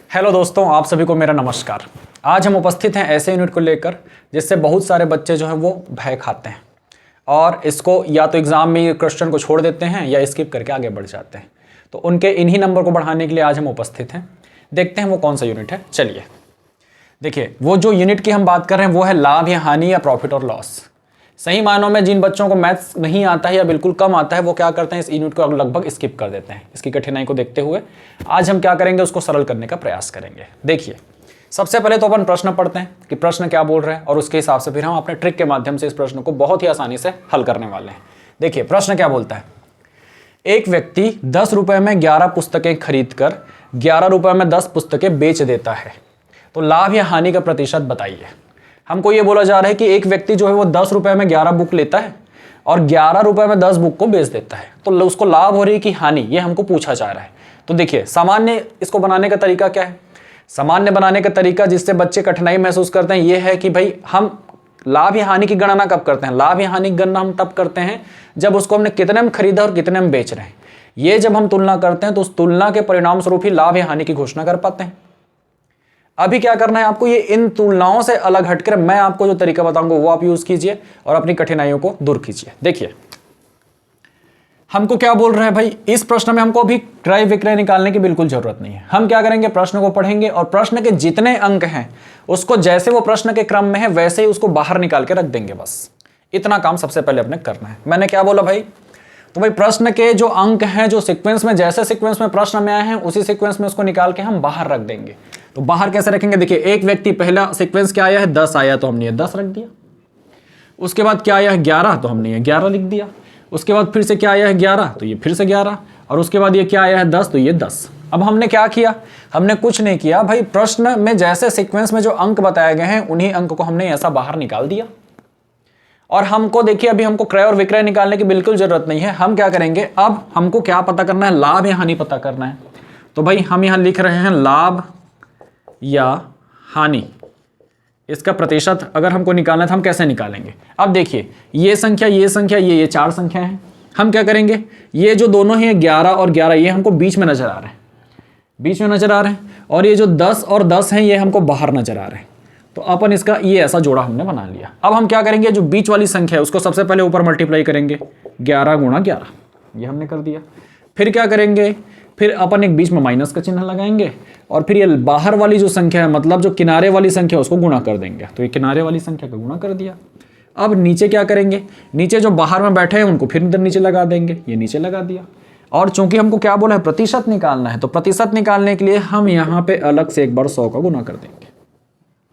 Hello दोस्तों, आप सभी को मेरा नमस्कार। आज हम उपस्थित हैं ऐसे यूनिट को लेकर जिससे बहुत सारे बच्चे जो हैं वो भय खाते हैं और इसको या तो एग्ज़ाम में क्वेश्चन को छोड़ देते हैं या स्किप करके आगे बढ़ जाते हैं। तो उनके इन्हीं नंबर को बढ़ाने के लिए आज हम उपस्थित हैं। देखते हैं वो कौन सा यूनिट है। चलिए देखिए, वो जो यूनिट की हम बात कर रहे हैं वो है लाभ या हानि या प्रॉफिट और लॉस। सही मायनों में जिन बच्चों को मैथ्स नहीं आता है या बिल्कुल कम आता है वो क्या करते हैं, इस यूनिट को लगभग स्किप कर देते हैं। इसकी कठिनाई को देखते हुए आज हम क्या करेंगे, उसको सरल करने का प्रयास करेंगे। देखिए, सबसे पहले तो अपन प्रश्न पढ़ते हैं कि प्रश्न क्या बोल रहे हैं और उसके हिसाब से फिर हम अपने ट्रिक के माध्यम से इस प्रश्न को बहुत ही आसानी से हल करने वाले हैं। देखिए प्रश्न क्या बोलता है। एक व्यक्ति 10 रुपये में 11 पुस्तकें खरीद कर 11 रुपये में 10 पुस्तकें बेच देता है, तो लाभ या हानि का प्रतिशत बताइए। हमको ये बोला जा रहा है कि एक व्यक्ति जो है वो 10 रुपये में 11 बुक लेता है और 11 रुपये में 10 बुक को बेच देता है, तो उसको लाभ हो रही है कि हानि, ये हमको पूछा जा रहा है। तो देखिए, सामान्य इसको बनाने का तरीका क्या है। सामान्य बनाने का तरीका जिससे बच्चे कठिनाई महसूस करते हैं ये है कि भाई हम लाभ या हानि की गणना कब करते हैं। लाभ या हानि की गणना हम तब करते हैं जब उसको हमने कितने में खरीदा और कितने में बेच रहे हैं। ये जब हम तुलना करते हैं तो उस तुलना के परिणाम स्वरूप ही लाभ या हानि की घोषणा कर पाते हैं। अभी क्या करना है आपको, ये इन तुलनाओं से अलग हटकर मैं आपको जो तरीका बताऊंगा वो आप यूज कीजिए और अपनी कठिनाइयों को दूर कीजिए। देखिए हमको क्या बोल रहे हैं भाई, इस प्रश्न में हमको अभी क्रय विक्रय निकालने की बिल्कुल जरूरत नहीं है। हम क्या करेंगे, प्रश्न को पढ़ेंगे और प्रश्न के जितने अंक हैं उसको जैसे वो प्रश्न के क्रम में है वैसे ही उसको बाहर निकाल के रख देंगे। बस इतना काम सबसे पहले अपने करना है। मैंने क्या बोला भाई, तो भाई प्रश्न के जो अंक हैं, जो सीक्वेंस में जैसे सीक्वेंस में प्रश्न में आए हैं उसी सीक्वेंस में उसको निकाल के हम बाहर रख देंगे। तो बाहर कैसे रखेंगे, देखिए एक व्यक्ति, पहला सीक्वेंस क्या आया है 10 आया तो हमने ये 10 रख दिया। उसके बाद क्या आया है 11 तो हमने ये 11 लिख दिया। उसके बाद फिर से क्या आया है 11 तो ये फिर से 11 और उसके बाद ये क्या आया है 10 तो ये 10। अब हमने क्या किया, हमने कुछ नहीं किया भाई, प्रश्न में जैसे सीक्वेंस में जो अंक बताए गए हैं उन्हीं अंक को हमने ऐसा बाहर निकाल दिया। और हमको देखिए, अभी हमको क्रय और विक्रय निकालने की बिल्कुल जरूरत नहीं है। हम क्या करेंगे, अब हमको क्या पता करना है, लाभ या हानि पता करना है। तो भाई हम यहां लिख रहे हैं लाभ या हानि, इसका प्रतिशत अगर हमको निकालना है तो हम कैसे निकालेंगे। अब देखिए ये संख्या, ये 4 संख्या हैं। हम क्या करेंगे, ये जो दोनों हैं 11 और 11 ये हमको बीच में नजर आ रहे हैं, बीच में नजर आ रहे हैं। और ये जो 10 और 10 हैं ये हमको बाहर नजर आ रहे हैं। तो अपन इसका ये ऐसा जोड़ा हमने बना लिया। अब हम क्या करेंगे, जो बीच वाली संख्या है उसको सबसे पहले ऊपर मल्टीप्लाई करेंगे, 11 गुणा 11 ये हमने कर दिया। फिर क्या करेंगे, फिर अपन एक बीच में माइनस का चिन्ह लगाएंगे और फिर ये बाहर वाली जो संख्या है, मतलब जो किनारे वाली संख्या उसको गुणा कर देंगे। तो ये किनारे वाली संख्या का गुणा कर दिया। अब नीचे क्या करेंगे, नीचे जो बाहर में बैठे हैं उनको फिर इधर नीचे लगा देंगे, ये नीचे लगा दिया। और चूंकि हमको क्या बोला है, प्रतिशत निकालना है, तो प्रतिशत निकालने के लिए हम यहाँ पे अलग से एक बार 100 का गुणा कर देंगे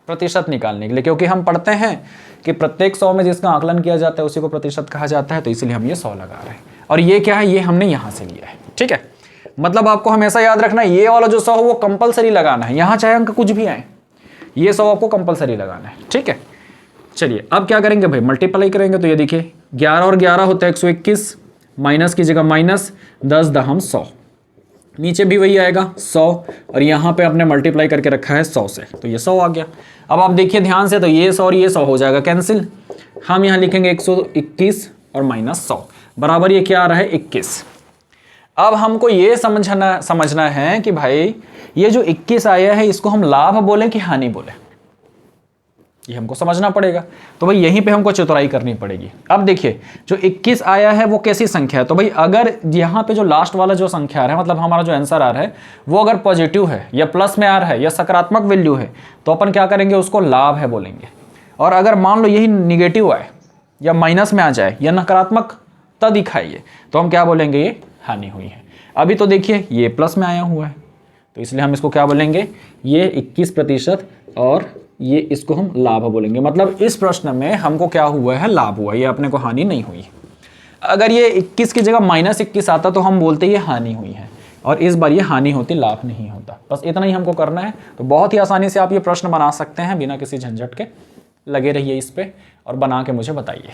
प्रतिशत निकालने के लिए, क्योंकि हम पढ़ते हैं कि प्रत्येक 100 में जिसका आकलन किया जाता है उसी को प्रतिशत कहा जाता है। तो इसलिए हम ये 100 लगा रहे हैं। और ये क्या है, ये हमने यहाँ से लिया है। ठीक है, मतलब आपको हमेशा याद रखना है ये वाला जो 100 वो कंपलसरी लगाना है। यहाँ चाहे अंक कुछ भी आए, ये 100 आपको कंपलसरी लगाना है। ठीक है, चलिए अब क्या करेंगे भाई, मल्टीप्लाई करेंगे। तो ये देखिए 11 और 11 होता है 121, माइनस की जगह माइनस, 10 दहम 100, नीचे भी वही आएगा 100 और यहाँ पे आपने मल्टीप्लाई करके रखा है 100 से, तो ये 100 आ गया। अब आप देखिए ध्यान से, तो ये 100 और ये 100 हो जाएगा कैंसिल। हम यहाँ लिखेंगे 121 और माइनस 100 बराबर ये क्या आ रहा है 21। अब हमको ये समझना है कि भाई ये जो 21 आया है इसको हम लाभ बोलें कि हानि बोलें, ये हमको समझना पड़ेगा। तो भाई यहीं पे हमको चतुराई करनी पड़ेगी। अब देखिए जो 21 आया है वो कैसी संख्या है, तो भाई अगर यहाँ पे जो लास्ट वाला जो संख्या आ रहा है, मतलब हमारा जो आंसर आ रहा है वो अगर पॉजिटिव है या प्लस में आ रहा है या सकारात्मक वैल्यू है तो अपन क्या करेंगे, उसको लाभ है बोलेंगे। और अगर मान लो यही निगेटिव आए या माइनस में आ जाए या नकारात्मकता दिखाइए तो हम क्या बोलेंगे, ये हानि हुई है। अभी तो देखिए ये प्लस में आया हुआ है तो इसलिए हम इसको क्या बोलेंगे, ये 21% और ये इसको हम लाभ बोलेंगे। मतलब इस प्रश्न में हमको क्या हुआ है, लाभ हुआ, ये अपने को हानि नहीं हुई। अगर ये 21 की जगह -21 आता तो हम बोलते ये हानि हुई है और इस बार ये हानि होती, लाभ नहीं होता। बस इतना ही हमको करना है। तो बहुत ही आसानी से आप ये प्रश्न बना सकते हैं बिना किसी झंझट के। लगे रहिए इस पे और बना के मुझे बताइए।